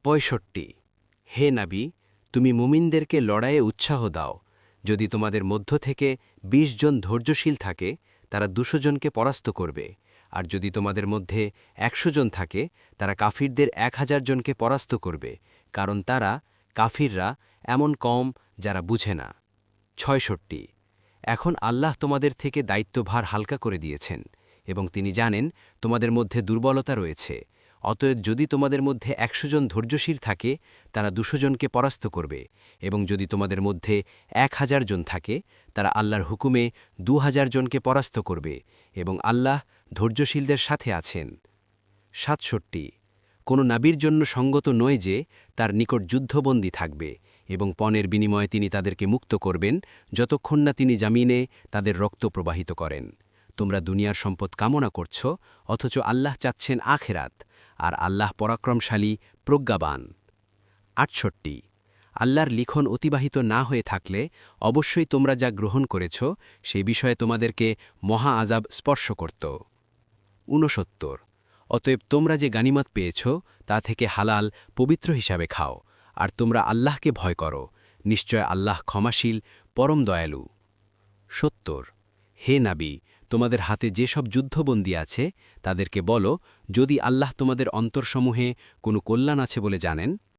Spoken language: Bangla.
65 হে নাবী, তুমি মুমিনদেরকে লড়াইয়ে উৎসাহ দাও। যদি তোমাদের মধ্য থেকে ২০ জন ধৈর্যশীল থাকে, তারা ২০০ জনকে পরাস্ত করবে। আর যদি তোমাদের মধ্যে ১০০ জন থাকে, তারা কাফিরদের ১০০০ জনকে পরাস্ত করবে, কারণ তারা কাফিররা এমন কম যারা বুঝে না। ৬৬ এখন আল্লাহ তোমাদের থেকে দায়িত্বভার হালকা করে দিয়েছেন এবং তিনি জানেন তোমাদের মধ্যে দুর্বলতা রয়েছে। অতএব যদি তোমাদের মধ্যে ১০০ জন ধৈর্যশীল থাকে, তারা ২০০ জনকে পরাস্ত করবে, এবং যদি তোমাদের মধ্যে ১০০০ জন থাকে, তারা আল্লাহর হুকুমে ২০০০ জনকে পরাস্ত করবে, এবং আল্লাহ ধৈর্যশীলদের সাথে আছেন। ৬৭ কোনো নাবীর জন্য সঙ্গত নয় যে তার নিকট যুদ্ধবন্দী থাকবে এবং পণের বিনিময়ে তিনি তাদেরকে মুক্ত করবেন, যতক্ষণ না তিনি জামিনে তাদের রক্ত প্রবাহিত করেন। তোমরা দুনিয়ার সম্পদ কামনা করছ, অথচ আল্লাহ চাচ্ছেন আখেরাত, আর আল্লাহ পরাক্রমশালী, প্রজ্ঞাবান। ৬৮ আল্লাহর লিখন অতিবাহিত না হয়ে থাকলে অবশ্যই তোমরা যা গ্রহণ করেছ সেই বিষয়ে তোমাদেরকে মহা আযাব স্পর্শ করত। ৬৯ অতএব তোমরা যে গানিমত পেয়েছ তা থেকে হালাল পবিত্র হিসাবে খাও, আর তোমরা আল্লাহকে ভয় করো, নিশ্চয় আল্লাহ ক্ষমাশীল, পরম দয়ালু। ৭০ হে নাবী, তোমাদের হাতে যেসব যুদ্ধবন্দী আছে তাদেরকে বলো, যদি আল্লাহ তোমাদের অন্তরসমূহে কোনো কল্যাণ আছে বলে জানেন,